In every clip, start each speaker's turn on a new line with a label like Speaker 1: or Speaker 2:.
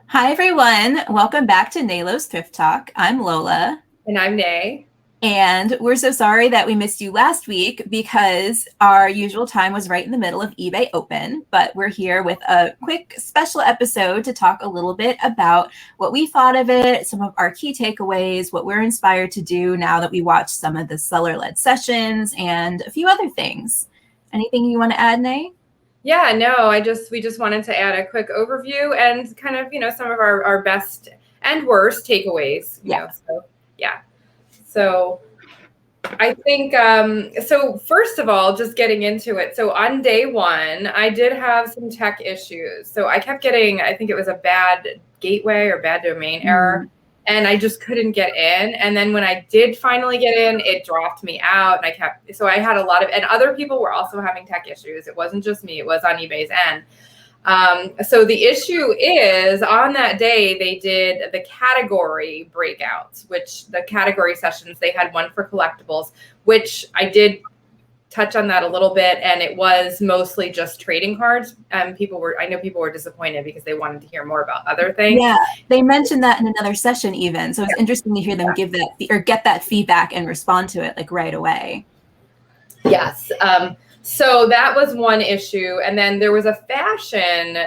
Speaker 1: Hi, everyone. Welcome back to Naylo's Thrift Talk. I'm Lola.
Speaker 2: And I'm Nay.
Speaker 1: And we're so sorry that we missed you last week because our usual time was right in the middle of eBay Open. But we're here with a quick special episode to talk a little bit about what we thought of it, some of our key takeaways, what we're inspired to do now that we watched some of the seller-led sessions, and a few other things. Anything you want to add, Nay?
Speaker 2: Yeah, no, we just wanted to add a quick overview and kind of, some of our best and worst takeaways. So I think, so first of all, just getting into it. So on day one, I did have some tech issues. So I kept getting, I think it was a bad gateway or bad domain error. And I just couldn't get in. And then when I did finally get in, it dropped me out. And so I had a lot of, and other people were also having tech issues. It wasn't just me, it was on eBay's end. So the issue is on that day, they did the category breakouts, which the category sessions, they had one for collectibles, which I did touch on that a little bit, and it was mostly just trading cards. I know people were disappointed because they wanted to hear more about other things.
Speaker 1: Yeah, they mentioned that in another session even. So it's interesting to hear them give that or get that feedback and respond to it like right away.
Speaker 2: Yes. So that was one issue. And then there was a fashion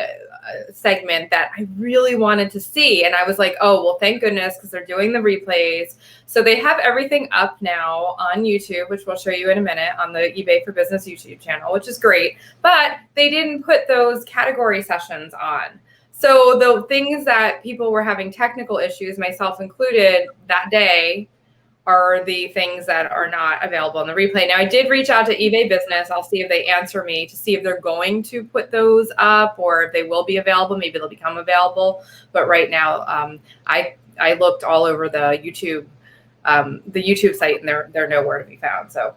Speaker 2: segment that I really wanted to see. And I was like, oh, well, thank goodness, because they're doing the replays. So they have everything up now on YouTube, which we'll show you in a minute on the eBay for Business YouTube channel, which is great. But they didn't put those category sessions on. So the things that people were having technical issues, myself included, that day, are the things that are not available in the replay. Now, I did reach out to eBay Business. I'll see if they answer me to see if they're going to put those up or if they will be available. Maybe they'll become available. But right now, I looked all over the YouTube site, and they're nowhere to be found. So.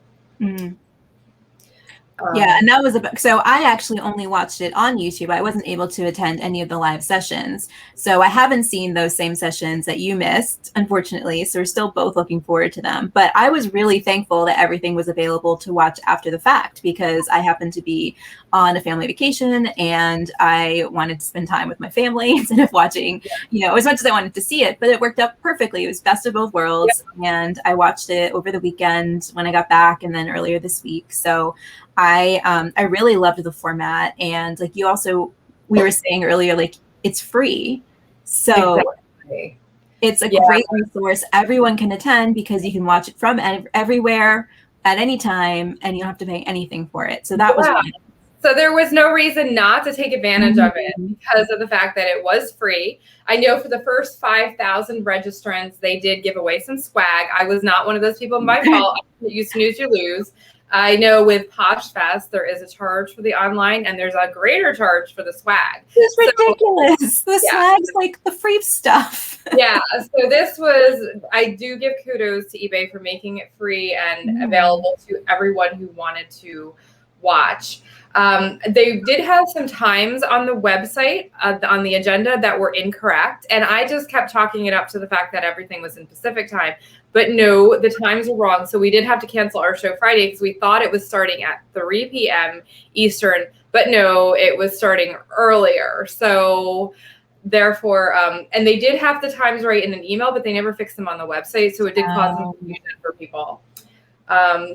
Speaker 1: Yeah, and that was so I actually only watched it on YouTube. I wasn't able to attend any of the live sessions. So I haven't seen those same sessions that you missed, unfortunately. So we're still both looking forward to them. But I was really thankful that everything was available to watch after the fact because I happened to be on a family vacation and I wanted to spend time with my family instead of watching, as much as I wanted to see it. But it worked out perfectly. It was best of both worlds. Yep. And I watched it over the weekend when I got back and then earlier this week. So I really loved the format, and like we were saying earlier, like it's free, so exactly. It's a great resource. Everyone can attend because you can watch it from everywhere at any time, and you don't have to pay anything for it. So that was nice.
Speaker 2: So there was no reason not to take advantage of it because of the fact that it was free. I know for the first 5,000 registrants, they did give away some swag. I was not one of those people by fault. You snooze, you lose. I know with Posh Fest, there is a charge for the online and there's a greater charge for the swag.
Speaker 1: It's ridiculous. The swag's like the free stuff.
Speaker 2: Yeah. So I do give kudos to eBay for making it free and available to everyone who wanted to watch. They did have some times on the website, on the agenda that were incorrect. And I just kept chalking it up to the fact that everything was in Pacific time. But no, the times were wrong. So we did have to cancel our show Friday because we thought it was starting at 3 p.m. Eastern. But no, it was starting earlier. So therefore, and they did have the times right in an email, but they never fixed them on the website. So it did cause some confusion for people.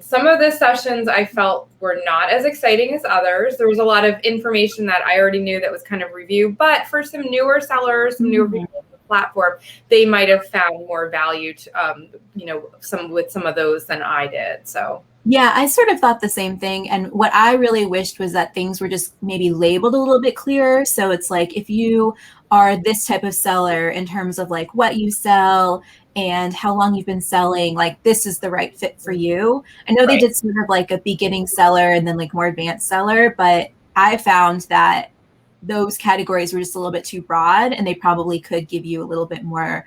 Speaker 2: Some of the sessions I felt were not as exciting as others. There was a lot of information that I already knew that was kind of review, but for some newer sellers, some newer people on the platform, they might have found more value to, some of those than I did. So.
Speaker 1: Yeah, I sort of thought the same thing. And what I really wished was that things were just maybe labeled a little bit clearer. So it's like, if you are this type of seller in terms of like what you sell and how long you've been selling, like this is the right fit for you. I know they did sort of like a beginning seller and then like more advanced seller, but I found that those categories were just a little bit too broad and they probably could give you a little bit more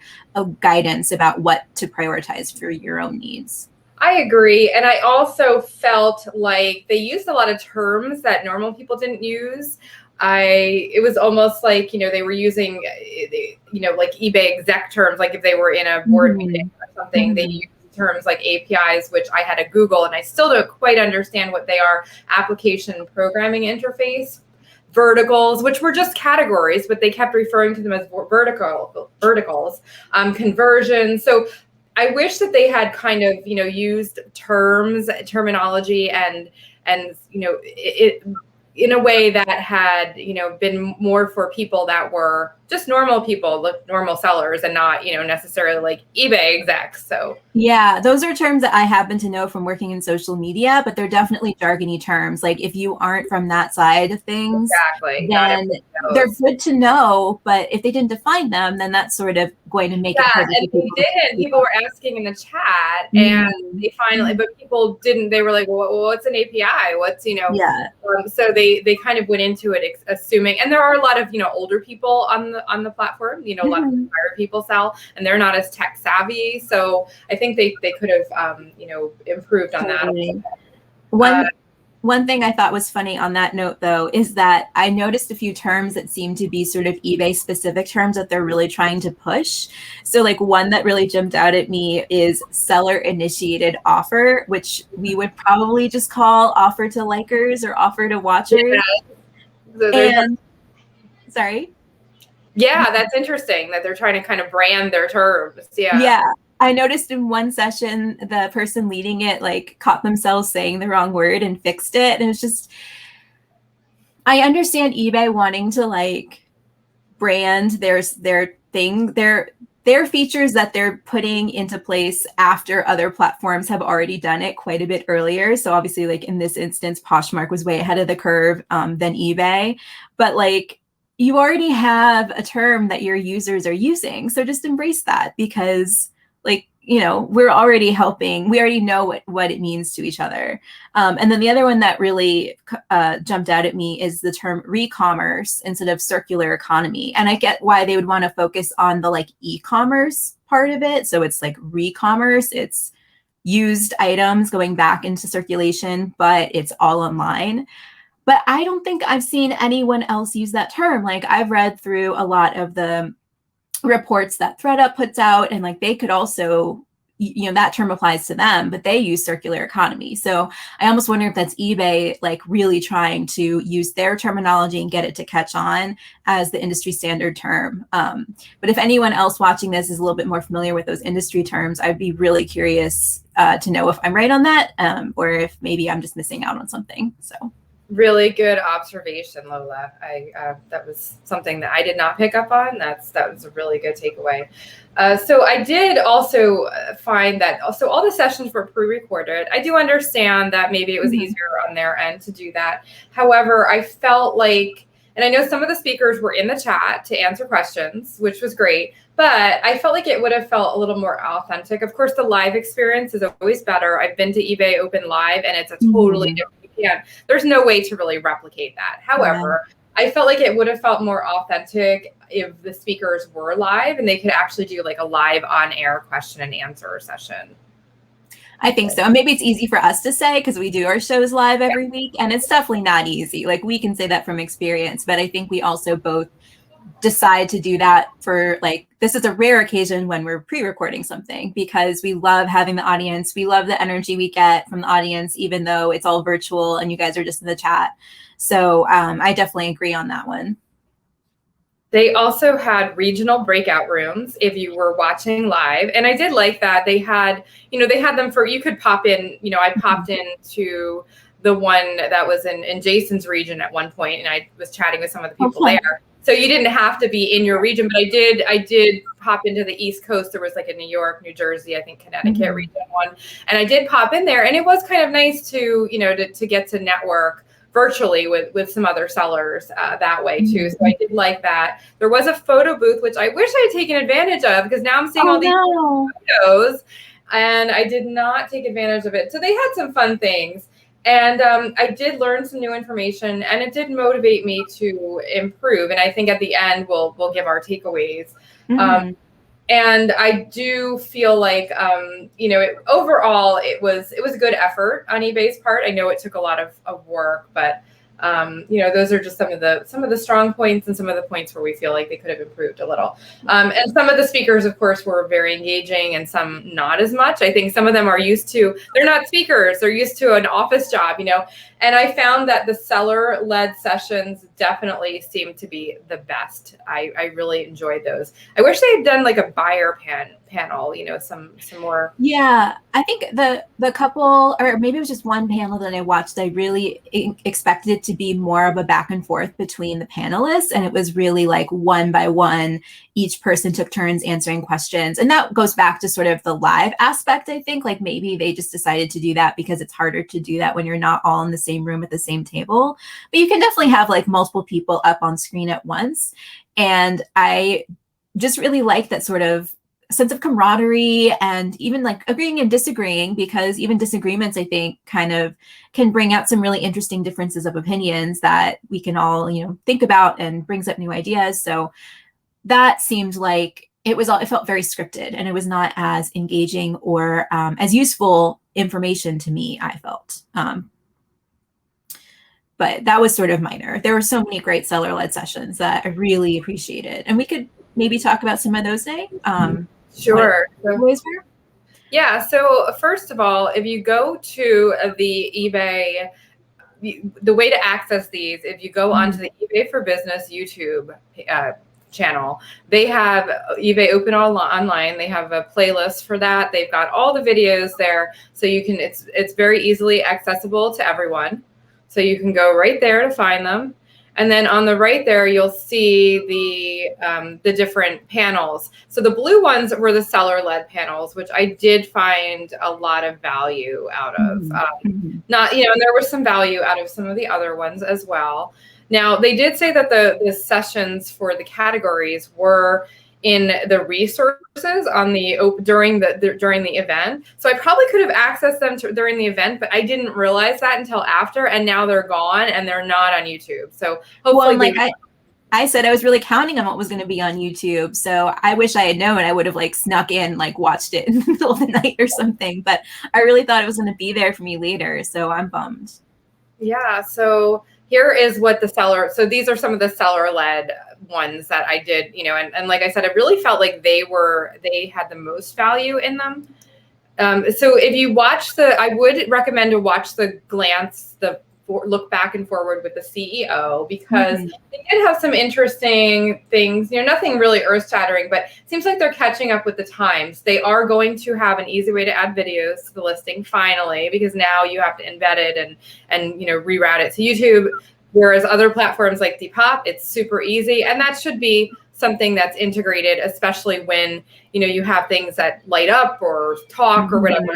Speaker 1: guidance about what to prioritize for your own needs.
Speaker 2: I agree. And I also felt like they used a lot of terms that normal people didn't use. It was almost like, they were using, like eBay exec terms, like if they were in a board meeting or something, they used terms like APIs, which I had to Google, and I still don't quite understand what they are. Application programming interface. verticals, which were just categories, but they kept referring to them as verticals, conversions. So I wish that they had kind of, used terminology and, it in a way that had, been more for people that were just normal people, normal sellers, and not, necessarily like eBay execs. So
Speaker 1: yeah, those are terms that I happen to know from working in social media, but they're definitely jargony terms. Like if you aren't from that side of things,
Speaker 2: exactly,
Speaker 1: then they're good to know. But if they didn't define them, then that's sort of going to make it harder.
Speaker 2: And they didn't. People were asking in the chat, and they finally, but people didn't. They were like, "Well, what's an API? What's
Speaker 1: Yeah.
Speaker 2: So they kind of went into it assuming, and there are a lot of older people on the platform. A lot of retired people sell, and they're not as tech savvy. So I think they could have improved on that.
Speaker 1: One thing I thought was funny on that note, though, is that I noticed a few terms that seem to be sort of eBay specific terms that they're really trying to push. So like one that really jumped out at me is seller initiated offer, which we would probably just call offer to likers or offer to watchers. Yeah. Sorry?
Speaker 2: Yeah, that's interesting that they're trying to kind of brand their terms. Yeah.
Speaker 1: I noticed in one session, the person leading it like caught themselves saying the wrong word and fixed it. And it's just, I understand eBay wanting to like brand their thing, their features that they're putting into place after other platforms have already done it quite a bit earlier. So obviously like in this instance, Poshmark was way ahead of the curve than eBay, but like you already have a term that your users are using. So just embrace that because like, we're already helping. We already know what it means to each other. And then the other one that really jumped out at me is the term re-commerce instead of circular economy. And I get why they would want to focus on the like e-commerce part of it. So it's like re-commerce, it's used items going back into circulation, but it's all online. But I don't think I've seen anyone else use that term. Like I've read through a lot of the reports that ThreadUp puts out, and like they could also, that term applies to them, but they use circular economy. So I almost wonder if that's eBay like really trying to use their terminology and get it to catch on as the industry standard term. But if anyone else watching this is a little bit more familiar with those industry terms, I'd be really curious to know if I'm right on that, or if maybe I'm just missing out on something. So.
Speaker 2: Really good observation, Lola. That was something that I did not pick up on. That was a really good takeaway. So I did also find that all the sessions were pre-recorded. I do understand that maybe it was easier on their end to do that. However, I felt like, and I know some of the speakers were in the chat to answer questions, which was great, but I felt like it would have felt a little more authentic. Of course, the live experience is always better. I've been to eBay Open Live, and it's a totally different. There's no way to really replicate that. However, I felt like it would have felt more authentic if the speakers were live and they could actually do like a live on-air question and answer session.
Speaker 1: I think so. Maybe it's easy for us to say because we do our shows live every week, and it's definitely not easy. Like we can say that from experience, but I think we also both decide to do that for like, this is a rare occasion when we're pre-recording something because we love having the audience. We love the energy we get from the audience, even though it's all virtual and you guys are just in the chat. So I definitely agree on that one.
Speaker 2: They also had regional breakout rooms if you were watching live. And I did like that. They had, they had them for, you could pop in, I popped into the one that was in Jason's region at one point, and I was chatting with some of the people there. So you didn't have to be in your region, but I did pop into the East Coast. There was like a New York, New Jersey, I think Connecticut region one. And I did pop in there, and it was kind of nice to, to get to network virtually with some other sellers that way too. So I did like that. There was a photo booth, which I wish I had taken advantage of because now I'm seeing all these photos, and I did not take advantage of it. So they had some fun things. And I did learn some new information, and it did motivate me to improve. And I think at the end, we'll give our takeaways. And I do feel like, overall, it was a good effort on eBay's part. I know it took a lot of work, but those are just some of the strong points and some of the points where we feel like they could have improved a little. And some of the speakers, of course, were very engaging and some not as much. I think some of them are they're not speakers. They're used to an office job, And I found that the seller-led sessions definitely seem to be the best. I really enjoyed those. I wish they had done like a buyer panel, you know, some more.
Speaker 1: Yeah, I think the couple, or maybe it was just one panel that I watched, I really expected it to be more of a back and forth between the panelists, and it was really like one by one, each person took turns answering questions. And that goes back to sort of the live aspect, I think. Like maybe they just decided to do that because it's harder to do that when you're not all in the same room at the same table. But you can definitely have like multiple people up on screen at once. And I just really like that sort of sense of camaraderie and even like agreeing and disagreeing, because even disagreements, I think, kind of can bring out some really interesting differences of opinions that we can all, you know, think about and brings up new ideas. So that seemed like it felt very scripted, and it was not as engaging or as useful information to me, I felt. But that was sort of minor. There were so many great seller-led sessions that I really appreciated. And we could maybe talk about some of those, Nay.
Speaker 2: Sure.
Speaker 1: Yeah.
Speaker 2: So first of all, if you go to the eBay, the way to access these, if you go onto the eBay for Business YouTube channel, they have eBay open online. They have a playlist for that. They've got all the videos there, so you can. It's very easily accessible to everyone. So you can go right there to find them. And then on the right there, you'll see the different panels. So the blue ones were the seller-led panels, which I did find a lot of value out of. Not, you know, and there was some value out of some of the other ones as well. Now, they did say that the sessions for the categories were in the resources on the during the event. So I probably could have accessed them during the event, but I didn't realize that until after, and now they're gone and they're not on YouTube. So hopefully,
Speaker 1: I said I was really counting on what was going to be on YouTube. So I wish I had known. I would have like snuck in, like watched it in the middle of the night or something. But I really thought it was going to be there for me later. So I'm bummed.
Speaker 2: Yeah. So here is what the seller. So these are some of the seller-led ones that I did, you know, and like I said, I really felt like they had the most value in them. So if you watch I would recommend to watch the look back and forward with the CEO, because they did have some interesting things, you know, nothing really earth-shattering, but it seems like they're catching up with the times. They are going to have an easy way to add videos to the listing finally, because now you have to embed it and you know, reroute it to YouTube, whereas other platforms like Depop, it's super easy. And that should be something that's integrated, especially when, you know, you have things that light up or talk or whatever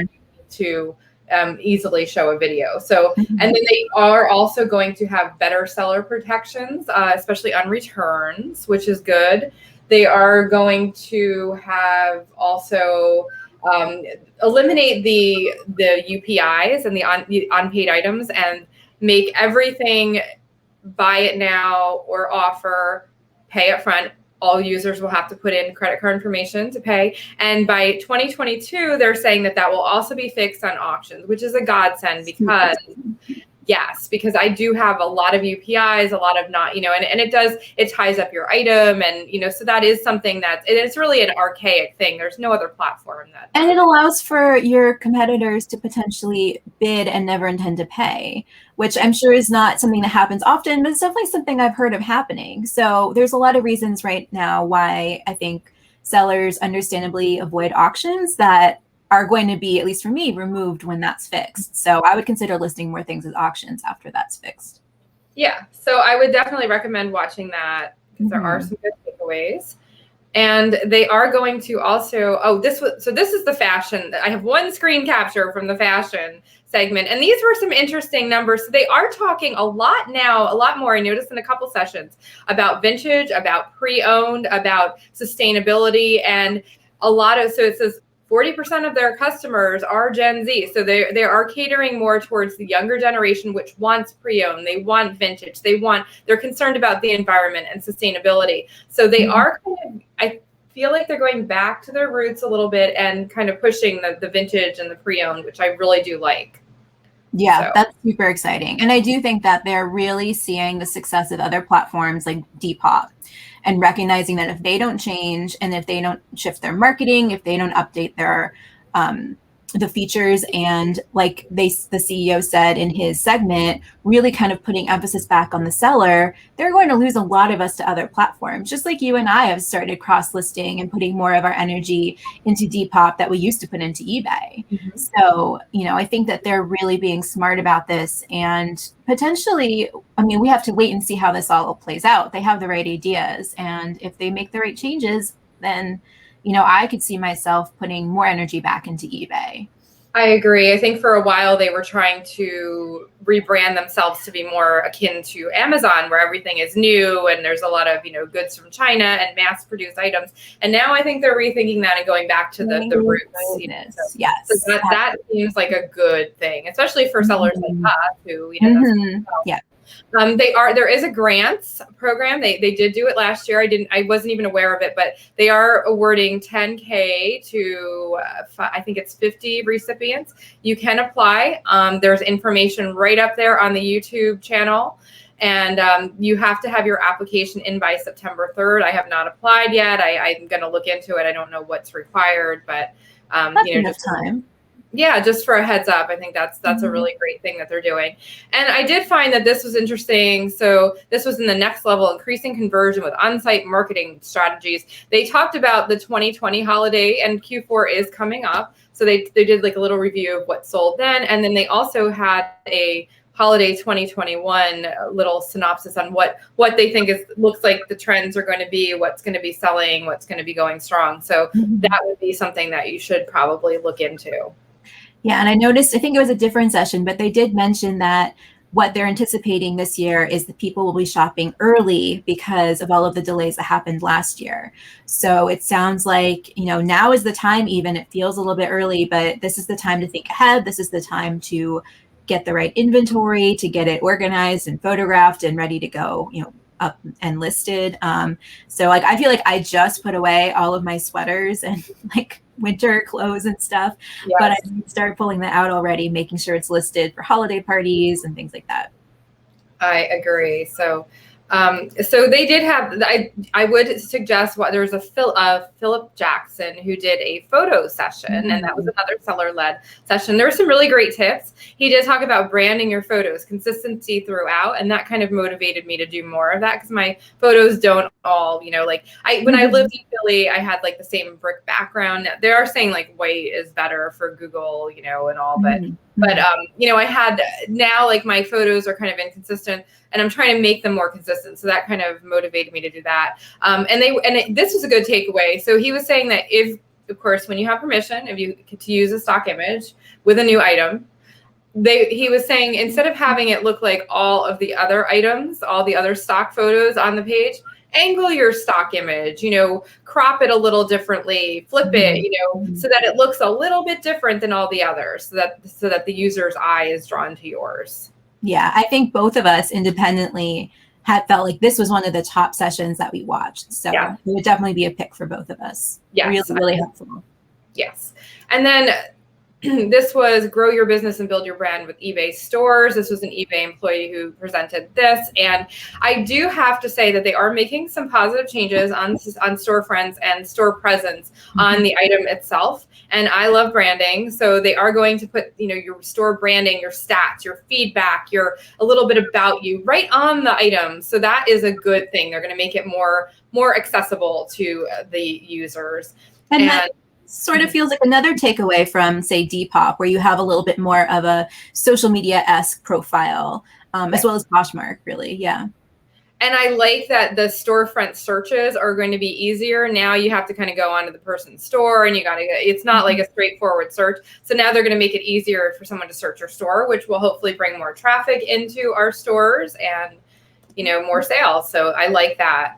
Speaker 2: to easily show a video. So, and then they are also going to have better seller protections, especially on returns, which is good. They are going to have also eliminate the UPIs and the unpaid items, and make everything buy it now or offer, pay up front. All users will have to put in credit card information to pay. And by 2022, they're saying that will also be fixed on auctions, which is a godsend, because I do have a lot of UPIs, a lot of not, you know, and it ties up your item. And, you know, so that is something it's really an archaic thing. There's no other platform that.
Speaker 1: And it allows for your competitors to potentially bid and never intend to pay, which I'm sure is not something that happens often, but it's definitely something I've heard of happening. So there's a lot of reasons right now why I think sellers understandably avoid auctions that are going to be, at least for me, removed when that's fixed. So I would consider listing more things as auctions after that's fixed.
Speaker 2: Yeah, so I would definitely recommend watching that, because there are some good takeaways. And they are going to also, this is the fashion. I have one screen capture from the fashion segment, and these were some interesting numbers. So they are talking a lot now, a lot more, I noticed in a couple sessions, about vintage, about pre-owned, about sustainability, and so it says 40% of their customers are Gen Z. So they are catering more towards the younger generation, which wants pre-owned, they want vintage, they're concerned about the environment and sustainability. So they are I feel like they're going back to their roots a little bit and kind of pushing the vintage and the pre-owned, which I really do like.
Speaker 1: Yeah, that's super exciting. And I do think that they're really seeing the success of other platforms like Depop, and recognizing that if they don't change and if they don't shift their marketing, if they don't update their the features, and like the CEO said in his segment, really kind of putting emphasis back on the seller, they're going to lose a lot of us to other platforms, just like you and I have started cross-listing and putting more of our energy into Depop that we used to put into eBay. Mm-hmm. So, I think that they're really being smart about this, and potentially, we have to wait and see how this all plays out. They have the right ideas, and if they make the right changes, then I could see myself putting more energy back into eBay.
Speaker 2: I agree. I think for a while they were trying to rebrand themselves to be more akin to Amazon, where everything is new and there's a lot of, goods from China and mass-produced items. And now I think they're rethinking that and going back to the roots.
Speaker 1: Yes.
Speaker 2: So that seems like a good thing, especially for sellers like us who,
Speaker 1: yeah.
Speaker 2: There is a grants program. They did do it last year. I wasn't even aware of it, but they are awarding $10K to, I think it's 50 recipients. You can apply. There's information right up there on the YouTube channel. And you have to have your application in by September 3rd. I have not applied yet. I'm going to look into it. I don't know what's required, but
Speaker 1: that's enough time.
Speaker 2: Yeah, just for a heads up, I think that's a really great thing that they're doing. And I did find that this was interesting. So this was in the next level, increasing conversion with on-site marketing strategies. They talked about the 2020 holiday, and Q4 is coming up. So they did like a little review of what sold then. And then they also had a holiday 2021 little synopsis on what they think looks like the trends are going to be, what's going to be selling, what's going to be going strong. So that would be something that you should probably look into.
Speaker 1: Yeah, and I noticed, I think it was a different session, but they did mention that what they're anticipating this year is that people will be shopping early because of all of the delays that happened last year. So it sounds like, now is the time even. It feels a little bit early, but this is the time to think ahead. This is the time to get the right inventory, to get it organized and photographed and ready to go, up and listed. So like, I feel like I just put away all of my sweaters and like winter clothes and stuff, yes. But I start pulling that out already, making sure it's listed for holiday parties and things like that.
Speaker 2: I agree. So they did have, I would suggest there was a Philip Jackson who did a photo session, and that was another seller-led session. There were some really great tips. He did talk about branding your photos, consistency throughout, and that kind of motivated me to do more of that because my photos don't all, when I lived in Philly, I had like the same brick background. They are saying like white is better for Google, and all, but I had now like my photos are kind of inconsistent, and I'm trying to make them more consistent. So that kind of motivated me to do that. This was a good takeaway. So he was saying that of course, when you have permission, to use a stock image with a new item, he was saying instead of having it look like all of the other items, all the other stock photos on the page, angle your stock image, crop it a little differently, flip it, so that it looks a little bit different than all the others, so that the user's eye is drawn to yours.
Speaker 1: Yeah, I think both of us independently had felt like this was one of the top sessions that we watched. So It would definitely be a pick for both of us.
Speaker 2: Yes,
Speaker 1: really helpful.
Speaker 2: Yes. And then this was Grow Your Business and Build Your Brand with eBay Stores. This was an eBay employee who presented this. And I do have to say that they are making some positive changes on storefronts and store presence on the item itself. And I love branding. So they are going to put, your store branding, your stats, your feedback, a little bit about you right on the item. So that is a good thing. They're going to make it more accessible to the users.
Speaker 1: And that sort of feels like another takeaway from, say, Depop, where you have a little bit more of a social media-esque profile, as well as Poshmark, really. Yeah.
Speaker 2: And I like that the storefront searches are going to be easier. Now you have to kind of go onto the person's store, and it's not like a straightforward search. So now they're going to make it easier for someone to search your store, which will hopefully bring more traffic into our stores and, more sales. So I like that.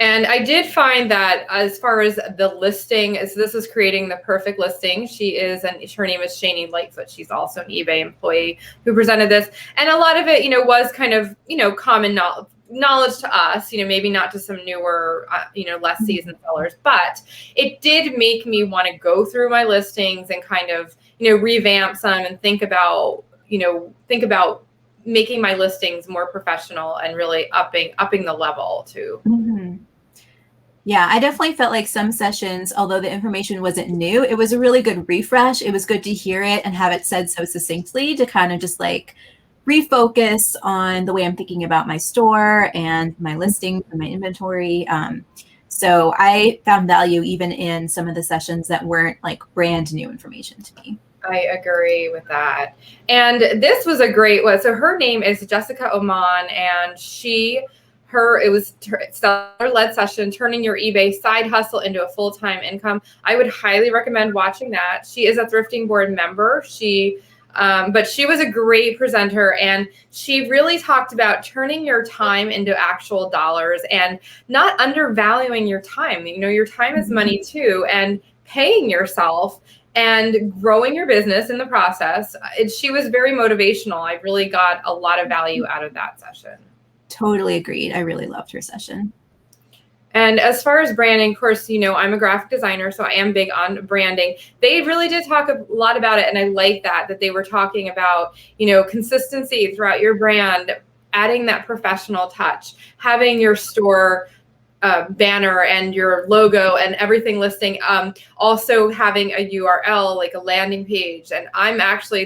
Speaker 2: And I did find that as far as the listing, this is creating the perfect listing. Her name is Shani Lightfoot. She's also an eBay employee who presented this. And a lot of it, was kind of, common knowledge to us, maybe not to some newer, less seasoned sellers, but it did make me want to go through my listings and kind of, revamp some and think about making my listings more professional and really upping the level too.
Speaker 1: Yeah, I definitely felt like some sessions, although the information wasn't new, it was a really good refresh. It was good to hear it and have it said so succinctly to kind of just like refocus on the way I'm thinking about my store and my listings and my inventory. So I found value even in some of the sessions that weren't like brand new information to me.
Speaker 2: I agree with that. And this was a great one. So her name is Jessica Oman, and it was seller-led session, turning your eBay side hustle into a full-time income. I would highly recommend watching that. She is a thrifting board member. But she was a great presenter, and she really talked about turning your time into actual dollars and not undervaluing your time. You know, your time is money too, and paying yourself and growing your business in the process. She was very motivational. I really got a lot of value out of that session.
Speaker 1: Totally agreed. I really loved her session.
Speaker 2: And as far as branding, of course, you know, I'm a graphic designer, so I am big on branding. They really did talk a lot about it, and I like that they were talking about, you know, consistency throughout your brand, adding that professional touch, having your store banner and your logo and everything listing, also having a URL, like a landing page. And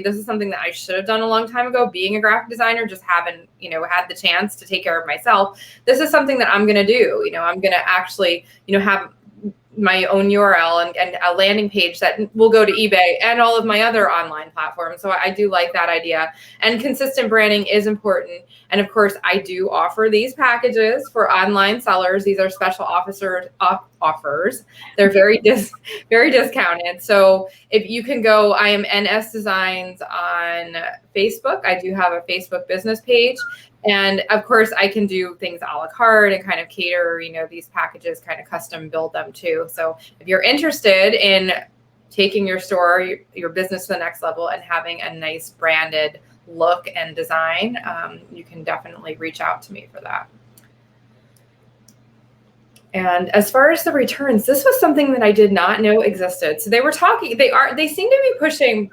Speaker 2: this is something that I should have done a long time ago, being a graphic designer, just haven't, you know, had the chance to take care of myself. This is something that I'm going to do. You know, I'm going to actually, you know, have my own URL and a landing page that will go to eBay and all of my other online platforms. So I do like that idea. And consistent branding is important. And of course, I do offer these packages for online sellers. These are special offers. They're very discounted. So if you can go, I am NS Designs on Facebook. I do have a Facebook business page. And of course, I can do things a la carte and kind of cater, you know, these packages, kind of custom build them too. So if you're interested in taking your store, your business to the next level and having a nice branded look and design, you can definitely reach out to me for that. And as far as the returns, this was something that I did not know existed. So they seem to be pushing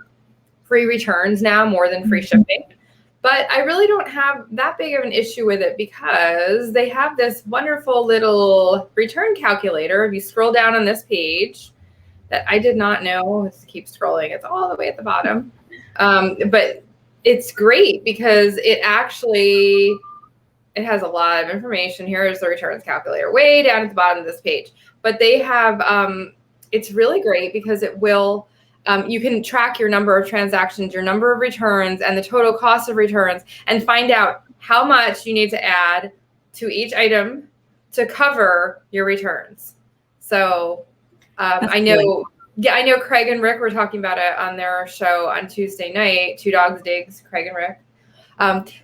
Speaker 2: free returns now more than free shipping. But I really don't have that big of an issue with it because they have this wonderful little return calculator. If you scroll down on this page that I did not know, let's keep scrolling. It's all the way at the bottom. But it's great because it has a lot of information. Here is the returns calculator way down at the bottom of this page. But they have, it's really great because it will, you can track your number of transactions, your number of returns, and the total cost of returns, and find out how much you need to add to each item to cover your returns. So I know Craig and Rick were talking about it on their show on Tuesday night, Two Dogs Digs, Craig and Rick.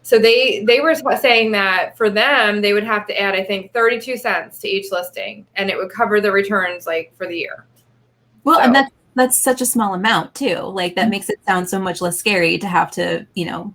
Speaker 2: So they were saying that for them, they would have to add, I think, 32 cents to each listing, and it would cover the returns like for the year.
Speaker 1: Well, and that's such a small amount too. Like that makes it sound so much less scary to have to, you know,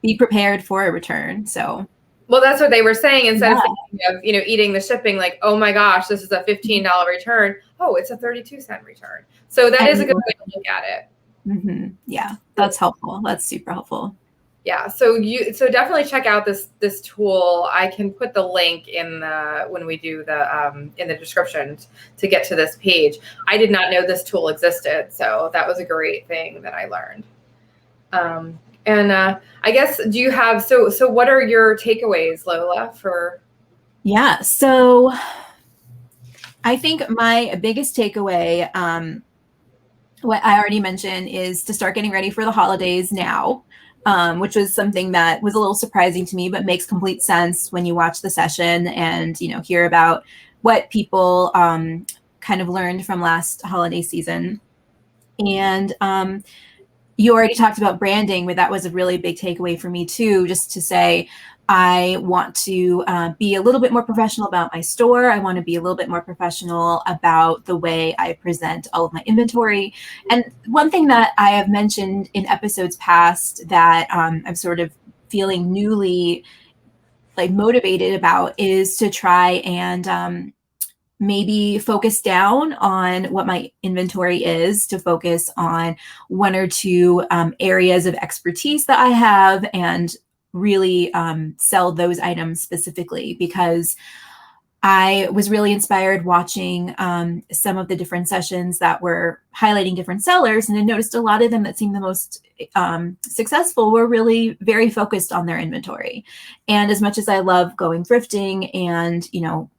Speaker 1: be prepared for a return. So,
Speaker 2: well, that's what they were saying. Instead of thinking of, you know, eating the shipping, like, oh my gosh, this is a $15 return. Oh, it's a 32-cent return. So that is a good way to look at it.
Speaker 1: Mm-hmm. Yeah, that's helpful. That's super helpful.
Speaker 2: Yeah, so definitely check out this tool. I can put the link in when we do in the description to get to this page. I did not know this tool existed, so that was a great thing that I learned. And I guess, do you have so what are your takeaways, Lola, for?
Speaker 1: Yeah, so I think my biggest takeaway, what I already mentioned, is to start getting ready for the holidays now. Which was something that was a little surprising to me, but makes complete sense when you watch the session and, you know, hear about what people kind of learned from last holiday season. And you already talked about branding, but that was a really big takeaway for me too, just to say, I want to be a little bit more professional about my store. I want to be a little bit more professional about the way I present all of my inventory. And one thing that I have mentioned in episodes past that I'm sort of feeling newly like motivated about is to try and maybe focus down on what my inventory is, to focus on one or two areas of expertise that I have and really sell those items specifically, because I was really inspired watching some of the different sessions that were highlighting different sellers, and I noticed a lot of them that seemed the most successful were really very focused on their inventory. And as much as I love going thrifting and, you know,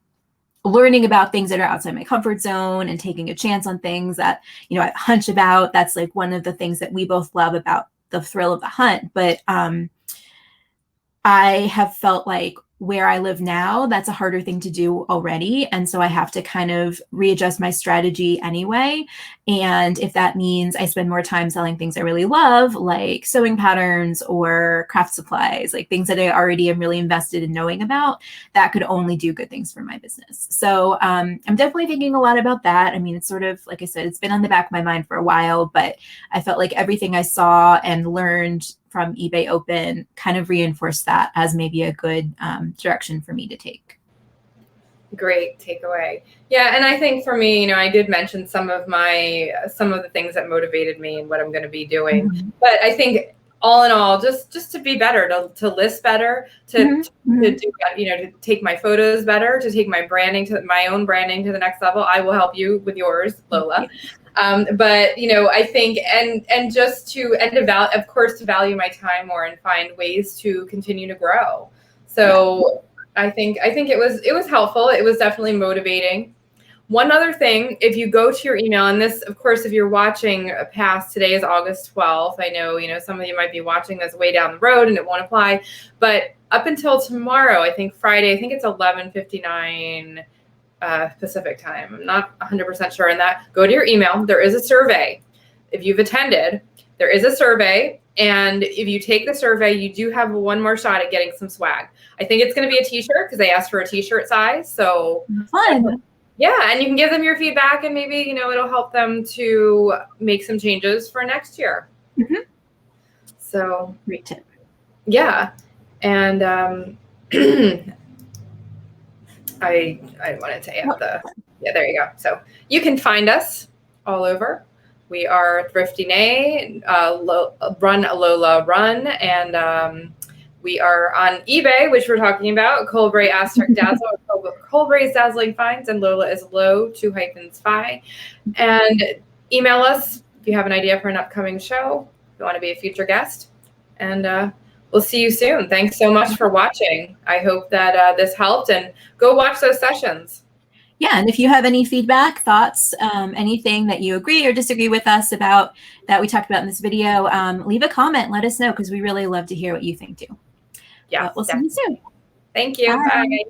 Speaker 1: learning about things that are outside my comfort zone and taking a chance on things that, you know, I hunch about, that's like one of the things that we both love about the thrill of the hunt. But I have felt like where I live now, that's a harder thing to do already. And so I have to kind of readjust my strategy anyway. And if that means I spend more time selling things I really love, like sewing patterns or craft supplies, like things that I already am really invested in knowing about, that could only do good things for my business. So I'm definitely thinking a lot about that. I mean, it's sort of, like I said, it's been on the back of my mind for a while, but I felt like everything I saw and learned from eBay Open kind of reinforced that as maybe a good direction for me to take.
Speaker 2: Great takeaway. Yeah, and I think for me, you know, I did mention some of the things that motivated me and what I'm going to be doing.
Speaker 1: Mm-hmm.
Speaker 2: But I think all in all, just to be better, to list better, to do, you know, to take my photos better, to take my own branding to the next level. I will help you with yours, Lola. But you know, I think and just to of course to value my time more and find ways to continue to grow. So I think it was helpful. It was definitely motivating. One other thing, if you go to your email, and this, of course, if you're watching past, today is August 12th. I know, you know, some of you might be watching this way down the road and it won't apply, but up until tomorrow, I think Friday, I think it's 11:59 Pacific time. I'm not 100% sure on that. Go to your email. There is a survey. If you've attended, there is a survey. And if you take the survey, you do have one more shot at getting some swag. I think it's going to be a t-shirt because they asked for a t-shirt size. So
Speaker 1: fun.
Speaker 2: Yeah. And you can give them your feedback and maybe, you know, it'll help them to make some changes for next year.
Speaker 1: Mm-hmm.
Speaker 2: So
Speaker 1: great tip.
Speaker 2: Yeah. And I wanted to add there you go. So you can find us all over. We are Thrifty Nay, Run Lola Run, and we are on eBay, which we're talking about, Colbray Aztec Dazzle, Colbray's Dazzling Finds, and Lola is Low, 2-Fi. And email us if you have an idea for an upcoming show, if you want to be a future guest. And we'll see you soon. Thanks so much for watching. I hope that this helped, and go watch those sessions.
Speaker 1: Yeah, and if you have any feedback, thoughts, anything that you agree or disagree with us about that we talked about in this video, leave a comment. Let us know because we really love to hear what you think too.
Speaker 2: Yeah,
Speaker 1: we'll see you soon.
Speaker 2: Thank you. Bye.